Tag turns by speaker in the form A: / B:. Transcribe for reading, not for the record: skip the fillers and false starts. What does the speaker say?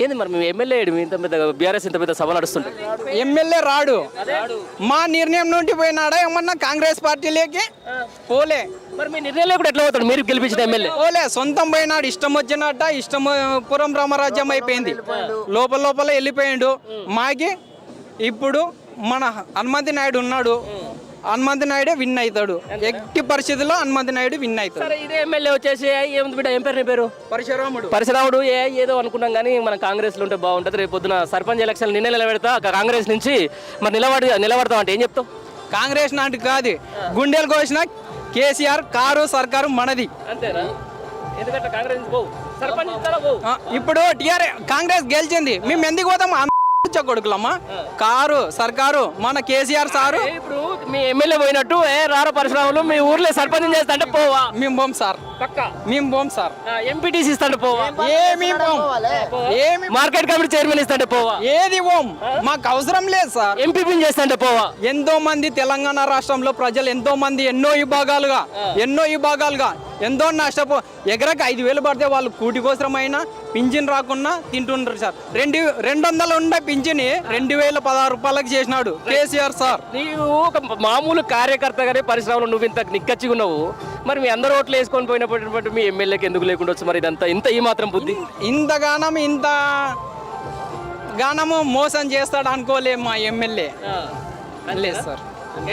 A: ఏంది మరి మీ ఎమ్మెల్యే ఇంత పెద్ద బీఆర్ఎస్ ఇంత పెద్ద సభ నడుస్తుంది.
B: ఎమ్మెల్యే రాడు మా నిర్ణయం నుండి పోయినాడా ఏమన్నా కాంగ్రెస్ పార్టీలోకి పోలే.
A: మరి మీ నిర్ణయం కూడా ఎట్లా పోతాడు మీరు గెలిపించిన ఎమ్మెల్యే?
B: పోలే, సొంతం పోయినాడు, ఇష్టం వచ్చినట్ట ఇష్టపురం రామరాజ్యం అయిపోయింది. లోపల లోపల వెళ్ళిపోయిండు. మాకి ఇప్పుడు మన హనుమంతి నాయుడు ఉన్నాడు, హనుమంతి నాయుడే విన్ అవుతాడు. ఎట్టి పరిస్థితుల్లో హనుమంతి నాయుడు విన్ అవుతాడు.
A: ఇదే ఎమ్మెల్యే వచ్చేసి ఏముంది బిడ్డ, ఏం పేరు నీ పేరు?
B: పరశురాముడు.
A: ఏదో అనుకున్నాం కానీ మన కాంగ్రెస్ లో ఉంటే బాగుంటుంది. రేపు పొద్దున సర్పంచ్ ఎలక్షన్ నిన్నే నిలబెడతా కాంగ్రెస్ నుంచి, మరి నిలబడతాం అంటే ఏం చెప్తావు?
B: కాంగ్రెస్ నాటి కాదు, గుండెలు కోసిన కేసీఆర్ కారు సర్కారు మనది.
A: అంతేనా? ఎందుకంటే కాంగ్రెస్
B: ఇప్పుడు కాంగ్రెస్ గెలిచింది, మేము ఎందుకు పోతాం? కొడుకులమ్మా, కారు సర్కారు మన కేసీఆర్ సారు.
A: ఇప్పుడు మీ ఎమ్మెల్యే పోయినట్టు రార పరిశ్రమలు మీ ఊర్లో సర్పంచ్ చేస్తా అంటే పోవా?
B: మేము పోం సార్, మేము పోం సార్.
A: ఎంపీటీసీ ఇస్తాంటే పోవా?
B: ఏమి
A: మార్కెట్ కమిటీ చైర్మన్ ఇస్తాంటే పోవా?
B: ఏది పోం, మాకు అవసరం లేదు సార్.
A: ఎంపీపీ చేస్తాంటే పోవా?
B: ఎంతో మంది తెలంగాణ రాష్ట్రంలో ప్రజలు ఎంతో మంది ఎన్నో విభాగాలుగా ఎంతో నష్టపో ఎకరకు 5,000 పడితే వాళ్ళు కూటి కోసమైనా పింఛన్ రాకుండా తింటున్నారు సార్. 200 ఉండే పింఛన్ 2,016 రూపాయలకు చేసినాడు కేసీఆర్ సార్.
A: నీవు ఒక మామూలు కార్యకర్తగానే పరిశ్రమలో నువ్వు ఇంత నిక్కచ్చిగా ఉన్నావు, మరి మీ అందరూ ఓట్లు వేసుకొని పోయినప్పుడు మీ ఎమ్మెల్యేకి ఎందుకు లేకుండా వచ్చు? మరి ఇదంతా ఈ మాత్రం బుద్ధి,
B: ఇంత గానము మోసం చేస్తాడు అనుకోలే మా ఎమ్మెల్యే. లేదు సార్.